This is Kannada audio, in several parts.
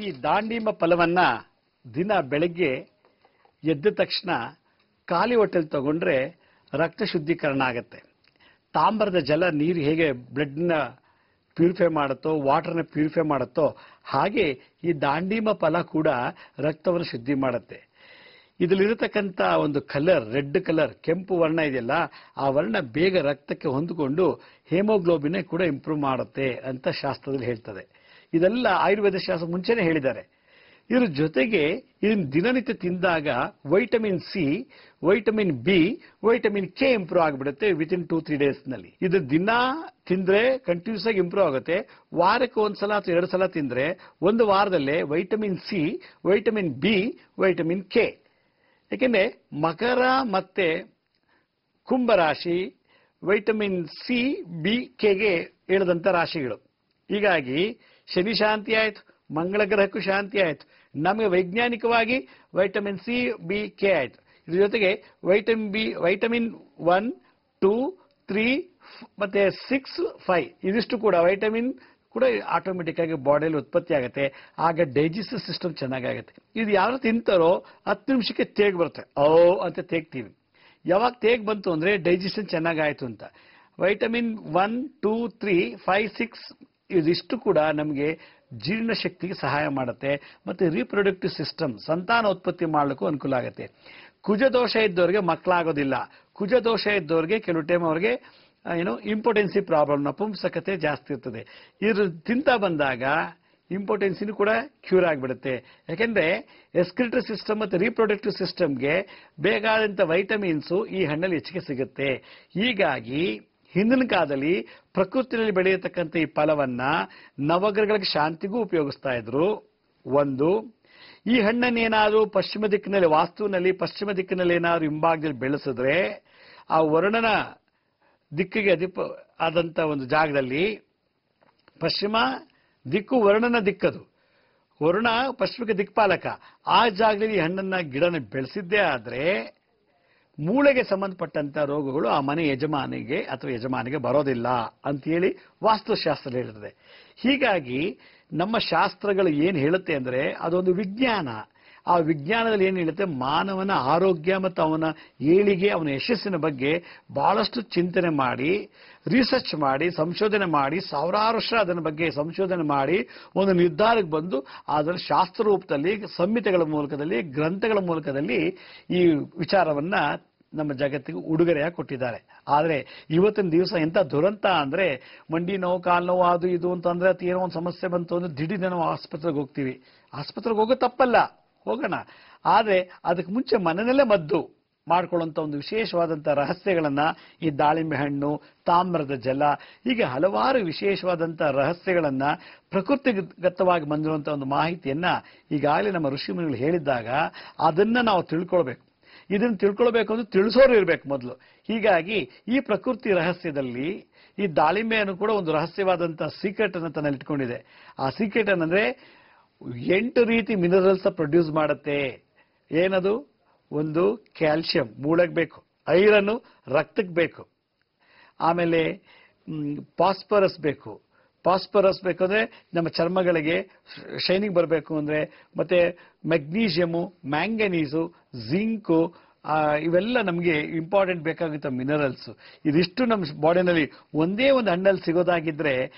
ಈ ದಾಂಡಿಮ ಫಲವನ್ನ ದಿನ ಬೆಳಗ್ಗೆ ಎದ್ದ ತಕ್ಷಣ ಖಾಲಿ ಹೊಟ್ಟೆಲಿ ತಗೊಂಡ್ರೆ ರಕ್ತ ಶುದ್ಧೀಕರಣ ಆಗುತ್ತೆ. ತಾಮ್ರದ ಜಲ ನೀರು ಹೇಗೆ ಬ್ಲಡ್ನ ಪ್ಯೂರಿಫೈ ಮಾಡುತ್ತೋ, ವಾಟರ್ನ ಪ್ಯೂರಿಫೈ ಮಾಡುತ್ತೋ, ಹಾಗೆ ಈ ದಾಂಡಿಮ ಫಲ ಕೂಡ ರಕ್ತವನ್ನು ಶುದ್ಧಿ ಮಾಡುತ್ತೆ. ಇದರಲ್ಲಿರತಕ್ಕಂಥ ಒಂದು ಕಲರ್, ರೆಡ್ ಕಲರ್, ಕೆಂಪು ವರ್ಣ ಇದೆಯಲ್ಲ, ಆ ವರ್ಣ ಬೇಗ ರಕ್ತಕ್ಕೆ ಹೊಂದಿಕೊಂಡು ಹೇಮೋಗ್ಲೋಬಿನ್ ಕೂಡ ಇಂಪ್ರೂವ್ ಮಾಡುತ್ತೆ ಅಂತ ಶಾಸ್ತ್ರದಲ್ಲಿ ಹೇಳ್ತದೆ. ಇದೆಲ್ಲ ಆಯುರ್ವೇದ ಶಾಸ್ತ್ರ ಮುಂಚೆನೆ ಹೇಳಿದ್ದಾರೆ. ಇದ್ರ ಜೊತೆಗೆ ಇದನ್ನು ದಿನನಿತ್ಯ ತಿಂದಾಗ vitamin C, vitamin B, vitamin K improve ಆಗಿಬಿಡುತ್ತೆ ವಿತಿನ್ 2-3 ಡೇಸ್ನಲ್ಲಿ. ಇದು ದಿನ ತಿಂದ್ರೆ ಕಂಟಿನ್ಯೂಸ್ ಆಗಿ ಇಂಪ್ರೂವ್ ಆಗುತ್ತೆ. ವಾರಕ್ಕೆ ಒಂದ್ಸಲ ಅಥವಾ 2 ಸಲ ತಿಂದ್ರೆ ಒಂದು ವಾರದಲ್ಲೇ vitamin C, vitamin B, vitamin K. ಯಾಕೆಂದ್ರೆ ಮಕರ ಮತ್ತೆ ಕುಂಭರಾಶಿ ವೈಟಮಿನ್ ಸಿ, ಬಿ, ಕೆಗೆ ಹೇಳಿದಂತ ರಾಶಿಗಳು. ಹೀಗಾಗಿ ಶನಿ ಶಾಂತಿ ಆಯ್ತು, ಮಂಗಳ ಗ್ರಹಕ್ಕೂ ಶಾಂತಿ ಆಯ್ತು, ನಮಗೆ ವೈಜ್ಞಾನಿಕವಾಗಿ ವೈಟಮಿನ್ ಸಿ, ಬಿ, ಕೆ ಆಯ್ತು. ಇದ್ರ ಜೊತೆಗೆ ವೈಟಮಿನ್ 1, 2, 3 ಮತ್ತೆ 6, 5 ಇದಿಷ್ಟು ಕೂಡ ವೈಟಮಿನ್ ಕೂಡ ಆಟೋಮೆಟಿಕ್ ಆಗಿ ಬಾಡಿಯಲ್ಲಿ ಉತ್ಪತ್ತಿ ಆಗುತ್ತೆ. ಆಗ ಡೈಜೆಸ್ಟಿವ್ ಸಿಸ್ಟಮ್ ಚೆನ್ನಾಗಾಗುತ್ತೆ. ಇದು ಯಾರು ತಿಂತಾರೋ 10 ನಿಮಿಷಕ್ಕೆ ತೇಗ್ ಬರುತ್ತೆ, ಅಂತ ತೇಗ್ತೀವಿ. ಯಾವಾಗ ತೇಗ್ ಬಂತು ಅಂದ್ರೆ ಡೈಜೆಷನ್ ಚೆನ್ನಾಗಾಯ್ತು ಅಂತ. ವೈಟಮಿನ್ 1, 2, 3, 5, 6 ಇದಿಷ್ಟು ಕೂಡ ನಮಗೆ ಜೀರ್ಣಶಕ್ತಿಗೆ ಸಹಾಯ ಮಾಡುತ್ತೆ. ಮತ್ತೆ ರೀಪ್ರೊಡಕ್ಟಿವ್ ಸಿಸ್ಟಮ್, ಸಂತಾನ ಉತ್ಪತ್ತಿ ಮಾಡಲಿಕ್ಕೂ ಅನುಕೂಲ ಆಗುತ್ತೆ. ಕುಜ ದೋಷ ಇದ್ದವ್ರಿಗೆ ಮಕ್ಕಳಾಗೋದಿಲ್ಲ. ಕುಜ ದೋಷ ಇದ್ದವ್ರಿಗೆ ಕೆಲವು ಟೈಮ್ ಅವ್ರಿಗೆ ಇಂಪಾರ್ಟೆನ್ಸಿ ಪ್ರಾಬ್ಲಮ್, ನಪುಂಸಕತೆ ಜಾಸ್ತಿ ಇರ್ತದೆ. ಇದ್ರ ತಿಂತ ಬಂದಾಗ ಇಂಪಾರ್ಟೆನ್ಸಿನೂ ಕೂಡ ಕ್ಯೂರ್ ಆಗಿಬಿಡುತ್ತೆ. ಯಾಕೆಂದ್ರೆ ಎಸ್ಕ್ರಿಟರಿ ಸಿಸ್ಟಮ್ ಮತ್ತು ರೀಪ್ರೊಡಕ್ಟಿವ್ ಸಿಸ್ಟಮ್ಗೆ ಬೇಕಾದಂಥ ವೈಟಮಿನ್ಸು ಈ ಹಣ್ಣಲ್ಲಿ ಹೆಚ್ಚಿಗೆ ಸಿಗುತ್ತೆ. ಹೀಗಾಗಿ ಹಿಂದಿನ ಕಾಲದಲ್ಲಿ ಪ್ರಕೃತಿಯಲ್ಲಿ ಬೆಳೆಯತಕ್ಕಂಥ ಈ ಫಲವನ್ನ ನವಗ್ರಹಗಳಿಗೆ ಶಾಂತಿಗೂ ಉಪಯೋಗಿಸ್ತಾ ಇದ್ರು. ಒಂದು, ಈ ಹಣ್ಣನ್ನೇನಾದ್ರೂ ಪಶ್ಚಿಮ ದಿಕ್ಕಿನಲ್ಲಿ, ವಾಸ್ತುವಿನಲ್ಲಿ ಪಶ್ಚಿಮ ದಿಕ್ಕಿನಲ್ಲಿ ಏನಾದ್ರು ಹಿಂಭಾಗದಲ್ಲಿ ಬೆಳೆಸಿದ್ರೆ ಆ ವರ್ಣನ ದಿಕ್ಕಿಗೆ ಆದಂತ ಒಂದು ಜಾಗದಲ್ಲಿ, ಪಶ್ಚಿಮ ದಿಕ್ಕು ವರ್ಣನ ದಿಕ್ಕದು, ವರುಣ ಪಶ್ಚಿಮಕ್ಕೆ ದಿಕ್ಪಾಲಕ, ಆ ಜಾಗದಲ್ಲಿ ಈ ಹಣ್ಣನ್ನ ಗಿಡನ ಬೆಳೆಸಿದ್ದೇ ಆದ್ರೆ ಮೂಳೆಗೆ ಸಂಬಂಧಪಟ್ಟಂತ ರೋಗಗಳು ಆ ಮನೆ ಯಜಮಾನಿಗೆ ಅಥವಾ ಯಜಮಾನಿಗೆ ಬರೋದಿಲ್ಲ ಅಂತೇಳಿ ವಾಸ್ತುಶಾಸ್ತ್ರ ಹೇಳ್ತದೆ. ಹೀಗಾಗಿ ನಮ್ಮ ಶಾಸ್ತ್ರಗಳು ಏನು ಹೇಳುತ್ತೆ ಅಂದ್ರೆ ಅದೊಂದು ವಿಜ್ಞಾನ. ಆ ವಿಜ್ಞಾನದಲ್ಲಿ ಏನು ಹೇಳುತ್ತೆ, ಮಾನವನ ಆರೋಗ್ಯ ಮತ್ತು ಅವನ ಏಳಿಗೆ, ಅವನ ಯಶಸ್ಸಿನ ಬಗ್ಗೆ ಬಹಳಷ್ಟು ಚಿಂತನೆ ಮಾಡಿ, ರಿಸರ್ಚ್ ಮಾಡಿ, ಸಂಶೋಧನೆ ಮಾಡಿ, ಸಾವಿರಾರು ವರ್ಷ ಅದನ್ನ ಬಗ್ಗೆ ಸಂಶೋಧನೆ ಮಾಡಿ ಒಂದು ನಿರ್ಧಾರಕ್ಕೆ ಬಂದು ಅದರ ಶಾಸ್ತ್ರ ರೂಪದಲ್ಲಿ, ಸಂಹಿತೆಗಳ ಮೂಲಕದಲ್ಲಿ, ಗ್ರಂಥಗಳ ಮೂಲಕದಲ್ಲಿ ಈ ವಿಚಾರವನ್ನ ನಮ್ಮ ಜಗತ್ತಿಗೆ ಉಡುಗೊರೆಯಾಗಿ ಕೊಟ್ಟಿದ್ದಾರೆ. ಆದರೆ ಇವತ್ತಿನ ದಿವಸ ಎಂತ ದುರಂತ ಅಂದ್ರೆ, ಮಂಡಿ ನೋವು, ಕಾಲು ನೋವು, ಅದು ಇದು ಅಂತಂದ್ರೆ ಏನೋ ಒಂದು ಸಮಸ್ಯೆ ಬಂತು ಅಂದ್ರೆ ದಿಢೀರ್ನ ನಾವು ಆಸ್ಪತ್ರೆಗೆ ಹೋಗ್ತೀವಿ. ಆಸ್ಪತ್ರೆಗೆ ಹೋಗೋ ತಪ್ಪಲ್ಲ, ಹೋಗೋಣ. ಆದ್ರೆ ಅದಕ್ಕೆ ಮುಂಚೆ ಮನೆಯಲ್ಲೇ ಮದ್ದು ಮಾಡ್ಕೊಳ್ಳುವಂತ ಒಂದು ವಿಶೇಷವಾದಂತ ರಹಸ್ಯಗಳನ್ನ ಈ ದಾಳಿಂಬೆ ಹಣ್ಣು, ತಾಮ್ರದ ಜಲ, ಹೀಗೆ ಹಲವಾರು ವಿಶೇಷವಾದಂತ ರಹಸ್ಯಗಳನ್ನ ಪ್ರಕೃತಿಗತವಾಗಿ ಬಂದಿರುವಂತ ಒಂದು ಮಾಹಿತಿಯನ್ನ ಈಗಾಗಲೇ ನಮ್ಮ ಋಷಿಮುನಿಗಳು ಹೇಳಿದ್ದಾಗ ಅದನ್ನ ನಾವು ತಿಳ್ಕೊಳ್ಬೇಕು. ಇದನ್ನು ತಿಳ್ಕೊಳ್ಬೇಕು ಅಂದ್ರೆ ತಿಳಿಸೋರು ಇರಬೇಕು ಮೊದಲು. ಹೀಗಾಗಿ ಈ ಪ್ರಕೃತಿ ರಹಸ್ಯದಲ್ಲಿ ಈ ದಾಳಿಂಬೆಯನ್ನು ಕೂಡ ಒಂದು ರಹಸ್ಯವಾದಂತಹ ಸೀಕ್ರೆಟ್ ಅನ್ನು ತನ್ನಲ್ಲಿ ಇಟ್ಕೊಂಡಿದೆ. ಆ ಸೀಕ್ರೆಟ್ ಏನಂದ್ರೆ 8 ರೀತಿ ಮಿನರಲ್ಸ್ ಪ್ರೊಡ್ಯೂಸ್ ಮಾಡುತ್ತೆ. ಏನದು? ಒಂದು ಕ್ಯಾಲ್ಸಿಯಂ ಮೂಳೆಗೆ ಬೇಕು, ಐರನ್ ರಕ್ತಕ್ಕೆ ಬೇಕು, ಆಮೇಲೆ ಫಾಸ್ಫರಸ್ ಬೇಕು. ಫಾಸ್ಫರಸ್ ಬೇಕಂದ್ರೆ ನಮ್ಮ ಚರ್ಮಗಳಿಗೆ ಶೈನಿಂಗ್ ಬರಬೇಕು ಅಂದ್ರೆ, ಮತ್ತೆ ಮೆಗ್ನೀಷಿಯಮು, ಮ್ಯಾಂಗನೀಸು, ಜಿಂಕು, ಇವೆಲ್ಲ ನಮಗೆ ಇಂಪಾರ್ಟೆಂಟ್ ಬೇಕಾಗುತ್ತೆ ಮಿನರಲ್ಸ್. ಇದಿಷ್ಟು ನಮ್ಮ ಬಾಡಿನಲ್ಲಿ ಒಂದೇ ಒಂದು ಹಣ್ಣಲ್ಲಿ ಸಿಗೋದಾಗಿದ್ರೆ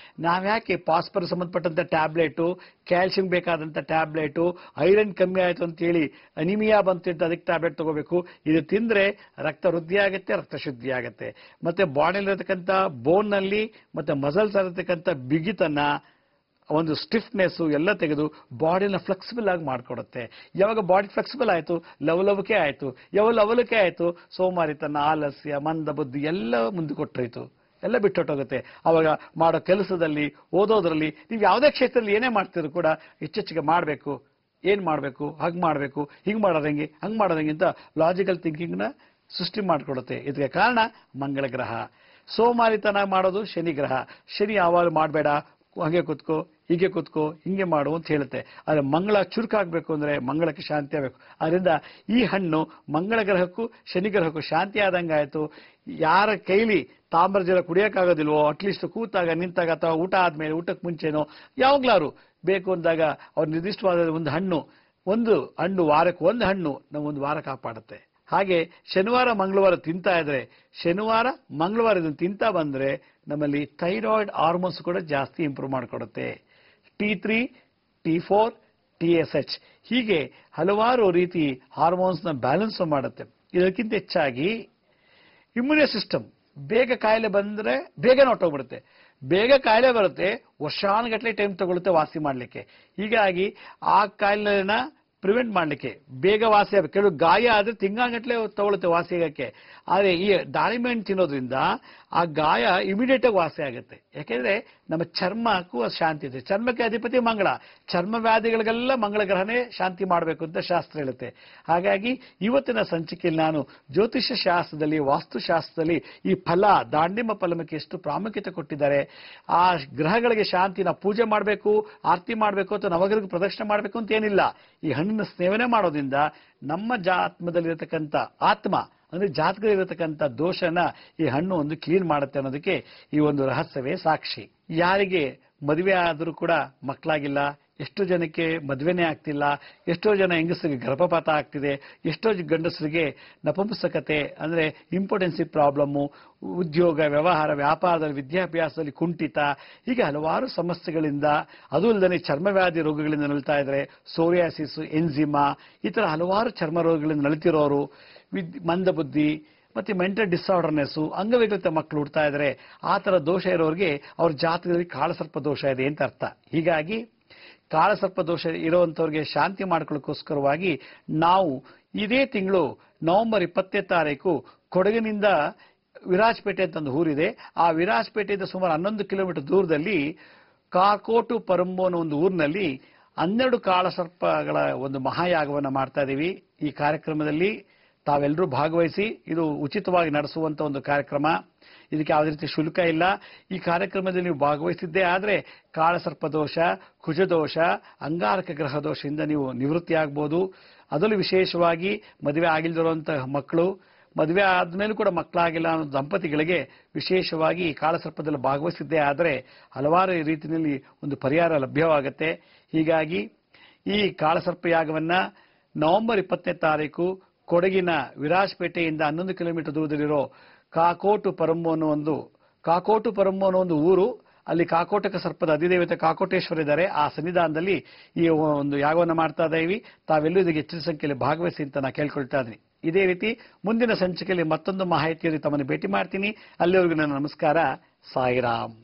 ನಾವ್ಯಾಕೆ ಫಾಸ್ಫರಸ್ ಸಂಬಂಧಪಟ್ಟಂತ ಟ್ಯಾಬ್ಲೆಟು, ಕ್ಯಾಲ್ಸಿಯಂ ಬೇಕಾದಂತ ಟ್ಯಾಬ್ಲೆಟು, ಐರನ್ ಕಮ್ಮಿ ಆಯ್ತು ಅಂತೇಳಿ ಅನಿಮಿಯಾ ಬಂತು ಅಂತ ಅದಕ್ಕೆ ಟ್ಯಾಬ್ಲೆಟ್ ತಗೋಬೇಕು? ಇದು ತಿಂದ್ರೆ ರಕ್ತ ವೃದ್ಧಿ ಆಗುತ್ತೆ, ರಕ್ತ ಶುದ್ಧಿ ಆಗುತ್ತೆ. ಮತ್ತೆ ಬಾಡಿಯಲ್ಲಿರತಕ್ಕಂಥ ಬೋನ್ನಲ್ಲಿ ಮತ್ತೆ ಮಸಲ್ಸ್ ಇರತಕ್ಕಂಥ ಬಿಗಿತನ, ಒಂದು ಸ್ಟಿಫ್ನೆಸ್ ಎಲ್ಲ ತೆಗೆದು ಬಾಡಿನ ಫ್ಲೆಕ್ಸಿಬಲ್ ಆಗಿ ಮಾಡ್ಕೊಡುತ್ತೆ. ಯಾವಾಗ ಬಾಡಿ ಫ್ಲೆಕ್ಸಿಬಲ್ ಆಯ್ತು, ಲವಲವಿಕೆ ಆಯ್ತು. ಯಾವ ಲವಲವಿಕೆ ಆಯ್ತು, ಸೋಮಾರಿತನ, ಆಲಸ್ಯ, ಮಂದ ಬುದ್ಧಿ ಎಲ್ಲ ಮುಂದೆ ಕೊಟ್ಟರಿತು, ಎಲ್ಲ ಬಿಟ್ಟೊಟ್ಟೋಗುತ್ತೆ. ಅವಾಗ ಮಾಡೋ ಕೆಲಸದಲ್ಲಿ, ಓದೋದ್ರಲ್ಲಿ, ನೀವು ಯಾವುದೇ ಕ್ಷೇತ್ರದಲ್ಲಿ ಏನೇ ಮಾಡ್ತಿದ್ರು ಕೂಡ ಹೆಚ್ಚೆಚ್ಚಿಗೆ ಮಾಡಬೇಕು. ಏನ್ ಮಾಡಬೇಕು, ಹಾಗೆ ಮಾಡಬೇಕು, ಹಿಂಗೆ ಮಾಡೋದಂಗೆ, ಹಂಗೆ ಮಾಡೋದಂಗೆ ಅಂತ ಲಾಜಿಕಲ್ ಥಿಂಕಿಂಗ್ನ ಸೃಷ್ಟಿ ಮಾಡಿಕೊಡುತ್ತೆ. ಇದಕ್ಕೆ ಕಾರಣ ಮಂಗಳ ಗ್ರಹ. ಸೋಮಾರಿತನ ಮಾಡೋದು ಶನಿ ಗ್ರಹ. ಶನಿ ಯಾವಾಗ ಮಾಡಬೇಡ, ಹಾಗೆ ಕೂತ್ಕೋ, ಹೀಗೆ ಕೂತ್ಕೋ, ಹಿಂಗೆ ಮಾಡು ಅಂತ ಹೇಳುತ್ತೆ. ಆದರೆ ಮಂಗಳ ಚುರುಕಾಗಬೇಕು ಅಂದ್ರೆ ಮಂಗಳಕ್ಕೆ ಶಾಂತಿ ಆಗಬೇಕು. ಅದರಿಂದ ಈ ಹಣ್ಣು ಮಂಗಳ ಗ್ರಹಕ್ಕೂ ಶನಿ ಗ್ರಹಕ್ಕೂ ಶಾಂತಿ ಆದಂಗೆ ಆಯ್ತು. ಯಾರ ಕೈಲಿ ತಾಮ್ರ ಜಲ ಕುಡಿಯೋಕ್ಕಾಗೋದಿಲ್ವೋ, ಅಟ್ಲೀಸ್ಟ್ ಕೂತಾಗ, ನಿಂತಾಗ ಅಥವಾ ಊಟ ಆದ್ಮೇಲೆ, ಊಟಕ್ಕೆ ಮುಂಚೆನೋ ಯಾವಾಗ್ಲಾರು ಬೇಕು ಅಂದಾಗ ಅವ್ರು ನಿರ್ದಿಷ್ಟವಾದ ಒಂದು ಹಣ್ಣು ವಾರಕ್ಕೆ ಒಂದು ಹಣ್ಣು ನಾವು ಒಂದು ವಾರ ಕಾಪಾಡುತ್ತೆ. ಹಾಗೆ ಶನಿವಾರ ಮಂಗಳವಾರ ತಿಂತಾ ಇದ್ರೆ, ಶನಿವಾರ ಮಂಗಳವಾರ ಇದನ್ನು ತಿಂತಾ ಬಂದ್ರೆ ನಮ್ಮಲ್ಲಿ ಥೈರಾಯ್ಡ್ ಹಾರ್ಮೋನ್ಸ್ ಕೂಡ ಜಾಸ್ತಿ ಇಂಪ್ರೂವ್ ಮಾಡಿಕೊಡುತ್ತೆ. T3, T4, TSH ಹೀಗೆ ಹಲವಾರು ರೀತಿ ಹಾರ್ಮೋನ್ಸ್ನ ಬ್ಯಾಲೆನ್ಸ್ ಮಾಡುತ್ತೆ. ಇದಕ್ಕಿಂತ ಹೆಚ್ಚಾಗಿ ಇಮ್ಯುನಿ ಸಿಸ್ಟಮ್, ಬೇಗ ಕಾಯಿಲೆ ಬಂದ್ರೆ ಬೇಗನೆ ಹೊಟ್ಟೋಗ್ಬಿಡುತ್ತೆ. ಬೇಗ ಕಾಯಿಲೆ ಬರುತ್ತೆ, ವರ್ಷಾನುಗಟ್ಟಲೆ ಟೈಮ್ ತಗೊಳುತ್ತೆ ವಾಸಿ ಮಾಡಲಿಕ್ಕೆ. ಹೀಗಾಗಿ ಆ ಕಾಯಿಲೆನ ಪ್ರಿವೆಂಟ್ ಮಾಡಲಿಕ್ಕೆ ಬೇಗ ವಾಸಿ ಆಗಬೇಕು. ಕೆಲವು ಗಾಯ ಆದರೆ ತಿಂಗಳಗಟ್ಟಲೆ ತಗೊಳುತ್ತೆ ವಾಸಿ ಆಗಕ್ಕೆ. ಆದರೆ ಈ ದಾಳಿಂಬೆ ಹಣ್ಣು ತಿನ್ನೋದ್ರಿಂದ ಆ ಗಾಯ ಇಮಿಡಿಯೇಟ್ ಆಗಿ ವಾಸಿ ಆಗುತ್ತೆ. ಯಾಕೆಂದ್ರೆ ನಮ್ಮ ಚರ್ಮಕ್ಕೂ ಶಾಂತಿ ಇದೆ. ಚರ್ಮಕ್ಕೆ ಅಧಿಪತಿ ಮಂಗಳ. ಚರ್ಮ ವ್ಯಾಧಿಗಳಿಗೆಲ್ಲ ಮಂಗಳ ಗ್ರಹನೇ ಶಾಂತಿ ಮಾಡಬೇಕು ಅಂತ ಶಾಸ್ತ್ರ ಹೇಳುತ್ತೆ. ಹಾಗಾಗಿ ಇವತ್ತಿನ ಸಂಚಿಕೆಯಲ್ಲಿ ನಾನು ಜ್ಯೋತಿಷ್ಯ ಶಾಸ್ತ್ರದಲ್ಲಿ, ವಾಸ್ತುಶಾಸ್ತ್ರದಲ್ಲಿ ಈ ಫಲ, ದಾಂಡಿಮ ಫಲಮಕ್ಕೆ ಎಷ್ಟು ಪ್ರಾಮುಖ್ಯತೆ ಕೊಟ್ಟಿದ್ದಾರೆ, ಆ ಗ್ರಹಗಳಿಗೆ ಶಾಂತಿನ ಪೂಜೆ ಮಾಡಬೇಕು, ಆರತಿ ಮಾಡಬೇಕು ಅಥವಾ ನವಗ್ರಹ ಪ್ರದಕ್ಷಿಣೆ ಮಾಡಬೇಕು ಅಂತ ಏನಿಲ್ಲ. ಈ ಹಣ್ಣಿನ ಸೇವನೆ ಮಾಡೋದ್ರಿಂದ ನಮ್ಮ ಆತ್ಮದಲ್ಲಿರತಕ್ಕಂಥ ಆತ್ಮ ಅಂದ್ರೆ ಜಾತಕದಲ್ಲಿರತಕ್ಕಂಥ ದೋಷನ ಈ ಹಣ್ಣು ಒಂದು ಕ್ಲೀನ್ ಮಾಡುತ್ತೆ ಅನ್ನೋದಕ್ಕೆ ಈ ಒಂದು ರಹಸ್ಯವೇ ಸಾಕ್ಷಿ. ಯಾರಿಗೆ ಮದುವೆ ಆದರೂ ಕೂಡ ಮಕ್ಕಳಾಗಿಲ್ಲ, ಎಷ್ಟೋ ಜನಕ್ಕೆ ಮದುವೆನೇ ಆಗ್ತಿಲ್ಲ, ಎಷ್ಟೋ ಜನ ಹೆಂಗಸರಿಗೆ ಗರ್ಭಪಾತ ಆಗ್ತಿದೆ, ಎಷ್ಟೋ ಗಂಡಸರಿಗೆ ನಪುಂಸಕತೆ ಅಂದ್ರೆ ಇಂಪಾರ್ಟೆನ್ಸಿ ಪ್ರಾಬ್ಲಮ್ಮು, ಉದ್ಯೋಗ, ವ್ಯವಹಾರ, ವ್ಯಾಪಾರದಲ್ಲಿ, ವಿದ್ಯಾಭ್ಯಾಸದಲ್ಲಿ ಕುಂಠಿತ, ಹೀಗೆ ಹಲವಾರು ಸಮಸ್ಯೆಗಳಿಂದ, ಅದು ಇಲ್ಲದೆ ಚರ್ಮವ್ಯಾಧಿ ರೋಗಗಳಿಂದ ನರಳ್ತಾ ಇದ್ದಾರೆ, ಸೋರಿಯಾಸಿಸ್, ಎನ್ಜಿಮಾ, ಈ ತರ ಹಲವಾರು ಚರ್ಮ ರೋಗಗಳಿಂದ ನರಳ್ತಿರೋರು, ಮಂದಬುದ್ಧಿ ಮತ್ತೆ ಮೆಂಟಲ್ ಡಿಸಾರ್ಡರ್ನೆಸ್, ಅಂಗವಿಕಲಿತ ಮಕ್ಕಳು ಹುಡ್ತಾ ಇದ್ದಾರೆ, ಆ ತರ ದೋಷ ಇರೋರಿಗೆ ಅವ್ರ ಜಾತಕದಲ್ಲಿ ಕಾಳಸರ್ಪ ದೋಷ ಇದೆ ಅಂತ ಅರ್ಥ. ಹೀಗಾಗಿ ಕಾಳಸರ್ಪ ದೋಷ ಇರುವಂತವ್ರಿಗೆ ಶಾಂತಿ ಮಾಡ್ಕೊಳ್ಳೋಕ್ಕೋಸ್ಕರವಾಗಿ ನಾವು ಇದೇ ತಿಂಗಳು ನವೆಂಬರ್ 20ನೇ ತಾರೀಕು ಕೊಡಗಿನಿಂದ ವಿರಾಜಪೇಟೆ ಅಂತ ಒಂದು ಊರಿದೆ. ಆ ವಿರಾಜಪೇಟೆಯಿಂದ ಸುಮಾರು 11 ಕಿಲೋಮೀಟರ್ ದೂರದಲ್ಲಿ ಕಾಕೋಟು ಪರಂಬು ಅನ್ನೋ ಒಂದು ಊರಿನಲ್ಲಿ 12 ಕಾಳಸರ್ಪಗಳ ಒಂದು ಮಹಾಯಾಗವನ್ನು ಮಾಡ್ತಾ ಇದ್ದೀವಿ. ಈ ಕಾರ್ಯಕ್ರಮದಲ್ಲಿ ತಾವೆಲ್ಲರೂ ಭಾಗವಹಿಸಿ, ಇದು ಉಚಿತವಾಗಿ ನಡೆಸುವಂತ ಒಂದು ಕಾರ್ಯಕ್ರಮ. ಇದಕ್ಕೆ ಯಾವುದೇ ರೀತಿ ಶುಲ್ಕ ಇಲ್ಲ. ಈ ಕಾರ್ಯಕ್ರಮದಲ್ಲಿ ನೀವು ಭಾಗವಹಿಸಿದ್ದೇ ಆದ್ರೆ ಕಾಳಸರ್ಪ ದೋಷ, ಕುಜದೋಷ, ಅಂಗಾರಕ ಗ್ರಹ ದೋಷದಿಂದ ನೀವು ನಿವೃತ್ತಿ ಆಗ್ಬೋದು. ಅದರಲ್ಲೂ ವಿಶೇಷವಾಗಿ ಮದುವೆ ಆಗಿಲ್ದಿರುವಂತಹ ಮಕ್ಕಳು, ಮದುವೆ ಆದ್ಮೇಲೂ ಕೂಡ ಮಕ್ಕಳಾಗಿಲ್ಲ ಅನ್ನೋ ದಂಪತಿಗಳಿಗೆ ವಿಶೇಷವಾಗಿ ಈ ಕಾಳಸರ್ಪದಲ್ಲಿ ಭಾಗವಹಿಸಿದ್ದೇ ಆದರೆ ಹಲವಾರು ರೀತಿಯಲ್ಲಿ ಒಂದು ಪರಿಹಾರ ಲಭ್ಯವಾಗುತ್ತೆ. ಹೀಗಾಗಿ ಈ ಕಾಳಸರ್ಪ ಯಾಗವನ್ನ ನವೆಂಬರ್ 20ನೇ ತಾರೀಕು ಕೊಡಗಿನ ವಿರಾಜಪೇಟೆಯಿಂದ 11 ಕಿಲೋಮೀಟರ್ ದೂರದಲ್ಲಿರೋ ಕಾಕೋಟು ಪರಂಬು ಅನ್ನೋ ಒಂದು ಊರು. ಅಲ್ಲಿ ಕಾಕೋಟಕ ಸರ್ಪದ ಅಧಿದೇವತೆ ಕಾಕೋಟೇಶ್ವರ ಇದ್ದಾರೆ. ಆ ಸನ್ನಿಧಾನದಲ್ಲಿ ಈ ಒಂದು ಯಾಗವನ್ನು ಮಾಡ್ತಾ ಇದ್ದೀವಿ. ತಾವೆಲ್ಲೂ ಇದಕ್ಕೆ ಹೆಚ್ಚಿನ ಸಂಖ್ಯೆಯಲ್ಲಿ ಭಾಗವಹಿಸಿ ಅಂತ ನಾನು ಕೇಳ್ಕೊಳ್ತಾ ಇದ್ದೀನಿ. ಇದೇ ರೀತಿ ಮುಂದಿನ ಸಂಚಿಕೆಯಲ್ಲಿ ಮತ್ತೊಂದು ಮಾಹಿತಿಯಲ್ಲಿ ತಮ್ಮನ್ನು ಭೇಟಿ ಮಾಡ್ತೀನಿ. ಅಲ್ಲಿವರೆಗೂ ನನ್ನ ನಮಸ್ಕಾರ. ಸಾಯಿರಾಮ್.